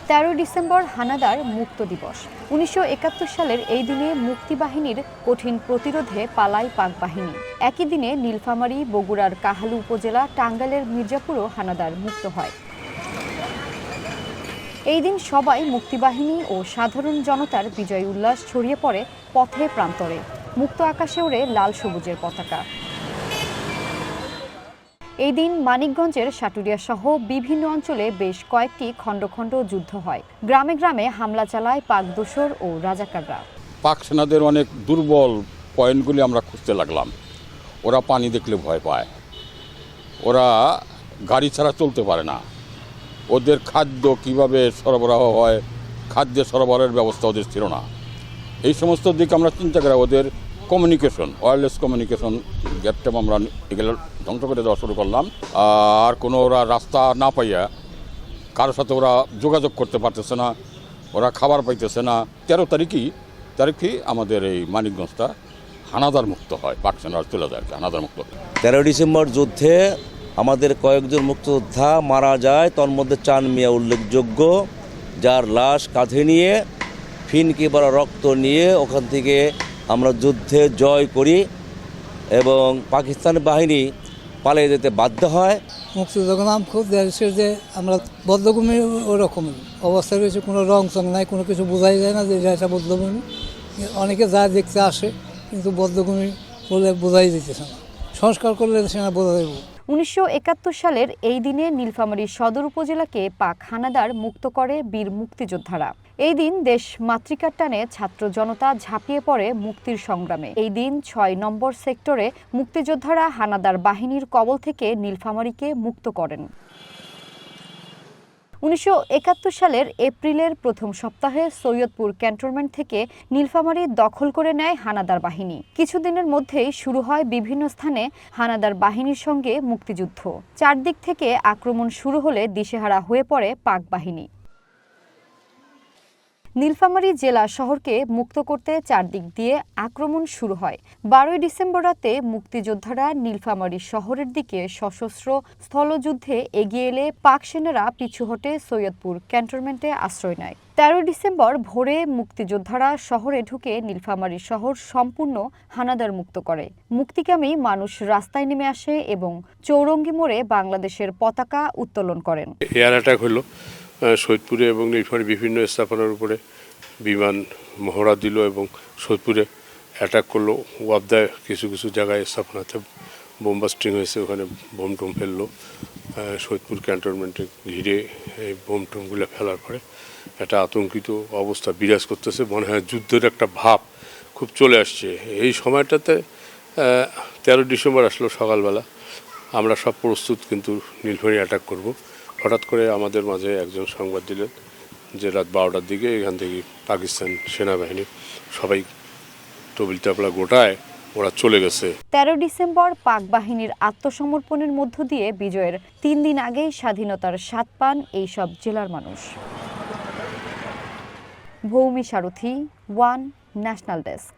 13 December হানাদার মুক্ত দিবস। 1971 সালের এই দিনে মুক্তিবাহিনীর কঠিন প্রতিরোধে পালায় পাক বাহিনী। একই দিনে নীলফামারী, বগুড়ার কাহালু উপজেলা, টাঙ্গাইলের মির্জাপুরও হানাদার মুক্ত হয়। এই দিন সবাই মুক্তিবাহিনী ও সাধারণ জনতার বিজয় উল্লাস ছড়িয়ে পড়ে পথে প্রান্তরে। মুক্ত আকাশে ওড়ে লাল সবুজের পতাকা। এই দিন মানিকগঞ্জের সাটুরিয়া সহ বিভিন্ন অঞ্চলে বেশ কয়েকটি খণ্ড খণ্ড যুদ্ধ হয়। গ্রামে গ্রামে হামলা চালায় পাক দোসর ও রাজাকাররা। পাক সেনাদের অনেক দুর্বল পয়েন্টগুলি আমরা খুঁজতে লাগলাম। ওরা পানি দেখলে ভয় পায়, ওরা গাড়ি ছাড়া চলতে পারে না, ওদের খাদ্য কিভাবে সরবরাহ হয়, খাদ্যের সরবরাহের ব্যবস্থা ওদের ছিল না। এই সমস্ত দিক আমরা চিন্তা করে ওদের কমিউনিকেশন, ওয়্যারলেস কমিউনিকেশন গ্যাপটা আমরা এগুলো ধ্বংস করে দেওয়া শুরু করলাম। আর কোনো ওরা রাস্তা না পাইয়া কারোর সাথে ওরা যোগাযোগ করতে পারতেছে না, ওরা খাবার পাইতেছে না। 13 তারিখই আমাদের এই মানিকগঞ্জটা হানাদার মুক্ত হয়, পাক সেনারা চলে যায় হানাদার মুক্ত। 13 ডিসেম্বর যুদ্ধে আমাদের কয়েকজন মুক্তিযোদ্ধা মারা যায়, তার মধ্যে চান মিয়া উল্লেখযোগ্য, যার লাশ কাঁধে নিয়ে ফিনকি ভরা রক্ত নিয়ে ওখান থেকে আমরা যুদ্ধে জয় করি এবং পাকিস্তান বাহিনী পালিয়ে যেতে বাধ্য হয়। মুক্তিযুদ্ধ নাম খুব দেশের যে আমরা বদ্ধভূমি ওরকম অবস্থা রয়েছে, কোনো রং চং নাই, কোনো কিছু বোঝাই যায় না যে এটা বদ্ধভূমি। অনেকে যা দেখতে আসে কিন্তু বদ্ধভূমি বলে বোঝাই দিতেছে না, সংস্কার করলে সেটা বোঝা যাবে। 1971 সালের এই দিনে নীলফামারী সদর উপজেলাকে পাক হানাদার মুক্ত করে বীর মুক্তিযোদ্ধারা। এই দিন দেশ মাতৃকার টানে ছাত্র জনতা ঝাঁপিয়ে পড়ে মুক্তির সংগ্রামে। এই দিন 6 নম্বর সেক্টরে মুক্তিযোদ্ধারা হানাদার বাহিনীর কবল থেকে নীলফামারীকে মুক্ত করেন। 1971 সালের এপ্রিলের প্রথম সপ্তাহে সৈয়দপুর ক্যান্টনমেন্ট থেকে নীলফামারী দখল করে নেয় হানাদার বাহিনী। কিছুদিনের মধ্যেই শুরু হয় বিভিন্ন স্থানে হানাদার বাহিনীর সঙ্গে মুক্তিযুদ্ধ। চারদিক থেকে আক্রমণ শুরু হলে দিশেহারা হয়ে পড়ে পাক বাহিনী। নীলফামারী জেলা শহরকে মুক্ত করতে চারদিক দিয়ে আক্রমণ শুরু হয়। 12 ডিসেম্বর রাতে মুক্তিযোদ্ধারা নীলফামারী শহরের দিকে সশস্ত্র স্থলযুদ্ধে এগিয়ে এলে পাক সেনারা পিছু হটে সৈয়দপুর ক্যান্টনমেন্টে আশ্রয় নেয়। 13 ডিসেম্বর ভোরে মুক্তিযোদ্ধারা শহরে ঢুকে নীলফামারী শহর সম্পূর্ণ হানাদার মুক্ত করে। মুক্তিকামী মানুষ রাস্তায় নেমে আসে এবং চৌরঙ্গি মোড়ে বাংলাদেশের পতাকা উত্তোলন করেন। এয়ার অ্যাটাক হলো সৈয়দপুরে এবং নীলফামারীর বিভিন্ন স্থাপনার উপরে বিমান মহড়া দিল এবং সৈয়দপুরে অ্যাটাক করলো। ওয়াবদায় কিছু কিছু জায়গায় স্থাপনাতে বোমবাস্টিং হয়েছে, ওখানে বোম টোম ফেললো। সৈয়দপুর ক্যান্টনমেন্টে ঘিরে এই বোম টোমগুলো ফেলার পরে একটা আতঙ্কিত অবস্থা বিরাজ করতেছে, মনে হয় যুদ্ধের একটা ভাব খুব চলে আসছে। এই সময়টাতে 13 ডিসেম্বর আসলো সকালবেলা, আমরা সব প্রস্তুত কিন্তু নীলফামারী অ্যাটাক করব। হঠাৎ করে আমাদের মাঝে একজন সংবাদ দিলেন যে রাত 12টার দিকে এখান থেকে পাকিস্তান সেনাবাহিনী সবাই টবিল টাপলা গোটায় ওরা চলে গেছে। 13 ডিসেম্বর পাক বাহিনীর আত্মসমর্পণের মধ্য দিয়ে বিজয়ের 3 দিন আগেই স্বাধীনতার স্বাদ পান এইসব জেলার মানুষ। ভৌমি সারথী, ওয়ান ন্যাশনাল ডেস্ক।